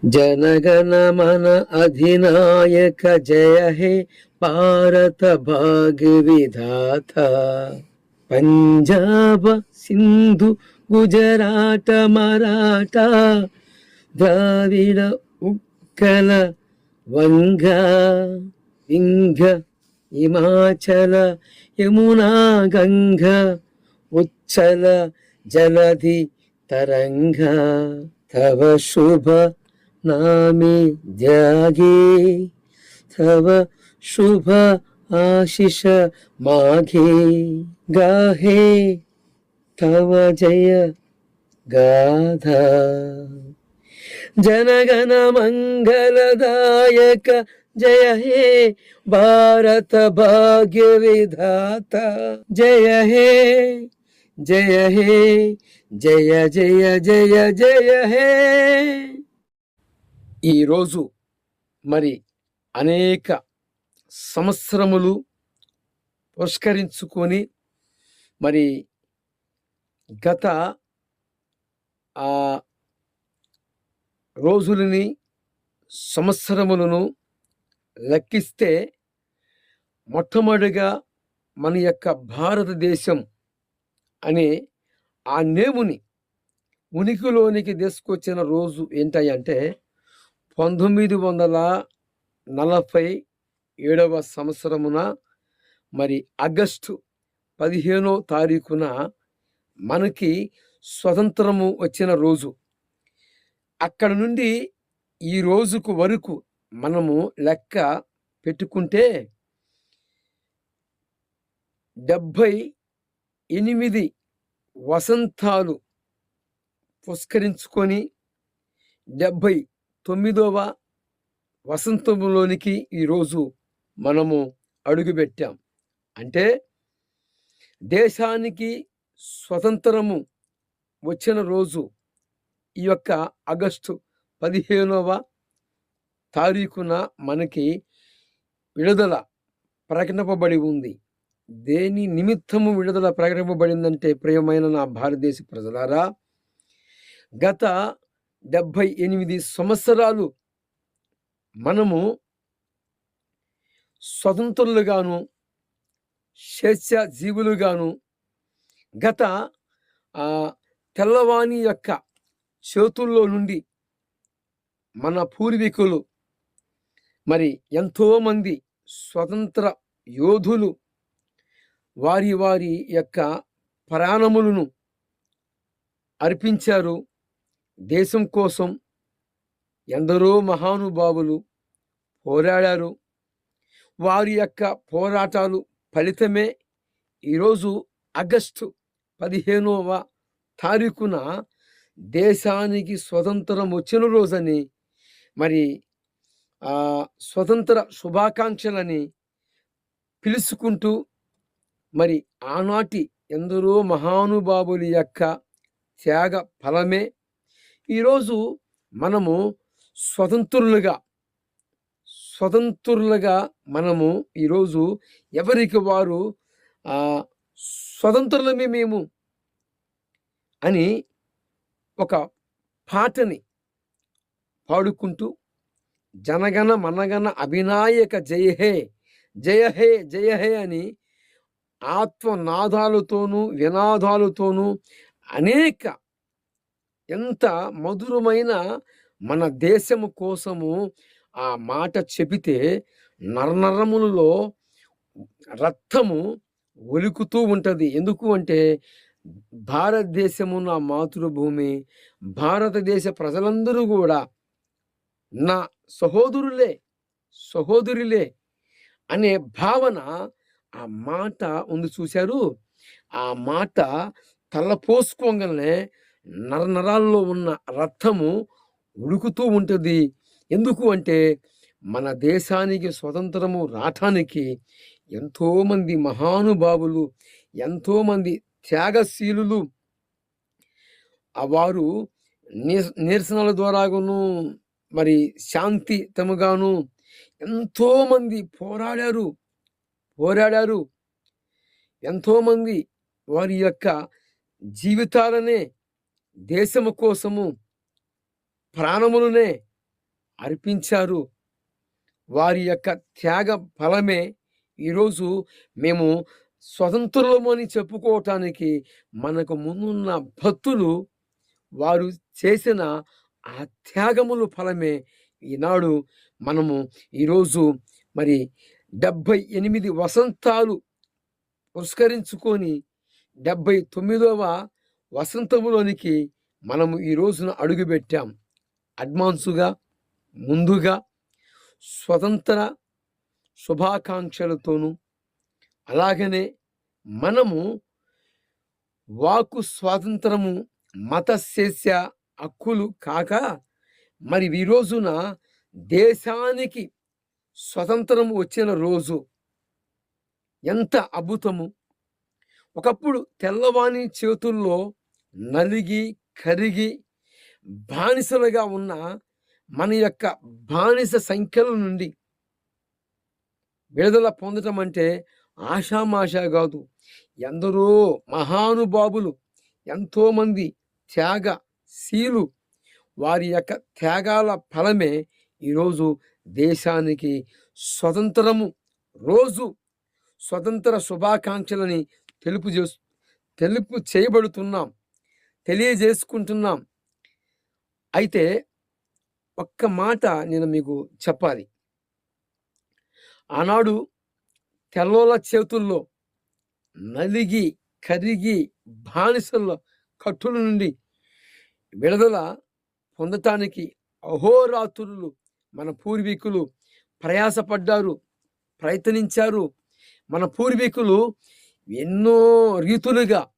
जनगण मन अधिनायक जय हे भारत भाग्य विधाता। पंजाब सिंधु गुजरात मराठा द्राविड उत्कल वंगा विंध्य हिमाचल यमुना गंगा उच्चल जलधि तरंगा। तव शुभ नामे जागे तव शुभ आशीष माघे गाहे तव जय गाथा। जनगण मंगलदायक जय हे भारत भाग्य विधाता। जय हे जय हे జయ జయ జయ జయ హే. ఈరోజు మరి అనేక సంవత్సరములు పురస్కరించుకొని మరి గత రోజులని సంవత్సరములను లెక్కిస్తే మొట్టమొదటిగా మన యొక్క భారతదేశం అనే ఆ నేముని ఉనికిలోనికి తీసుకొచ్చిన రోజు ఏంటంటే 1947 సంవత్సరమున మరి ఆగస్టు 15వ తారీఖున మనకి స్వతంత్రము వచ్చిన రోజు. అక్కడ నుండి ఈ రోజుకు వరకు మనము లెక్క పెట్టుకుంటే 78 వసంతాలు పుష్కరించుకొని 79వ వసంతంలోనికి ఈరోజు మనము అడుగుపెట్టాం. అంటే దేశానికి స్వతంత్రము వచ్చిన రోజు ఈ యొక్క ఆగస్టు 15వ తారీఖున మనకి విడుదల ప్రకటింపబడి ఉంది. దేని నిమిత్తము విడుదల ప్రకటింపబడిందంటే, ప్రియమైన నా భారతదేశ ప్రజలారా, గత 78 సంవత్సరాలు మనము స్వతంత్రులుగాను స్వేచ్ఛ జీవులుగాను గత తెల్లవాణి యొక్క చేతుల్లో నుండి మన పూర్వీకులు మరి ఎంతోమంది స్వతంత్ర యోధులు వారి వారి యొక్క ప్రాణములను అర్పించారు. దేశం కోసం ఎందరో మహానుభావులు పోరాడారు. వారి యొక్క పోరాటాలు ఫలితమే ఈరోజు ఆగస్టు 15వ తారీఖున దేశానికి స్వతంత్రం వచ్చిన రోజని మరి స్వతంత్ర శుభాకాంక్షలని పిలుచుకుంటూ మరి ఆనాటి ఎందరో మహానుభావుల యొక్క త్యాగ ఫలమే ఈరోజు మనము స్వతంత్రులుగా మనము ఈరోజు ఎవరికి వారు స్వతంత్రులమే మేము అని ఒక పాటని పాడుకుంటూ జనగణ మనగణ అభినాయక జయ హే జయ హే జయ హే అని ఆత్మనాదాలతోనూ వినాదాలతోనూ అనేక ఎంత మధురమైన మన దేశము కోసము ఆ మాట చెబితే నరనరములలో రక్తము ఒలుకుతూ ఉంటుంది. ఎందుకు అంటే భారతదేశము నా మాతృభూమి, భారతదేశ ప్రజలందరూ కూడా నా సహోదరులే అనే భావన ఆ మాట ఉంది చూశారు. ఆ మాట తలపోసుకోగానే నరనరాల్లో ఉన్న రక్తము ఉడుకుతూ ఉంటుంది. ఎందుకు అంటే మన దేశానికి స్వతంత్రము రావటానికి ఎంతోమంది మహానుభావులు, ఎంతోమంది త్యాగశీలులు వారు నిరసనల ద్వారాను మరి శాంతితముగాను ఎంతోమంది పోరాడారు. ఎంతోమంది వారి యొక్క జీవితాలనే దేశము కోసము ప్రాణములనే అర్పించారు. వారి యొక్క త్యాగ ఫలమే ఈరోజు మేము స్వతంత్రులమని చెప్పుకోవటానికి మనకు ముందున్న భక్తులు వారు చేసిన ఆ త్యాగముల ఫలమే ఈనాడు మనము ఈరోజు మరి 78 వసంతాలు పురస్కరించుకొని 79వ వసంతములోనికి మనము ఈ రోజున అడుగుపెట్టాం. అడ్వాన్సుగా ముందుగా స్వతంత్ర శుభాకాంక్షలతోనూ అలాగనే మనము వాక్కు స్వాతంత్రము మత స్వేచ్ఛ హక్కులు కాక మరి ఈ రోజున దేశానికి స్వతంత్రం వచ్చిన రోజు ఎంత అద్భుతము. ఒకప్పుడు తెల్లవాని చేతుల్లో నలిగి కరిగి బానిసలుగా ఉన్న మన యొక్క బానిస సంఖ్యల నుండి విడుదల పొందటం అంటే ఆషామాషా కాదు. ఎందరో మహానుభావులు ఎంతోమంది త్యాగశీలు వారి యొక్క త్యాగాల ఫలమే ఈరోజు దేశానికి స్వతంత్రము రోజు స్వతంత్ర శుభాకాంక్షలని తెలుపు చేయబడుతున్నాం, తెలియజేసుకుంటున్నాం. అయితే ఒక్క మాట నేను మీకు చెప్పాలి. ఆనాడు తెల్లోల చేతుల్లో నలిగి కరిగి బానిసల కట్టుల నుండి విడుదల పొందటానికి అహోరాత్రులు మన పూర్వీకులు ప్రయాసపడ్డారు, ప్రయత్నించారు. మన పూర్వీకులు ఎన్నో రీతులుగా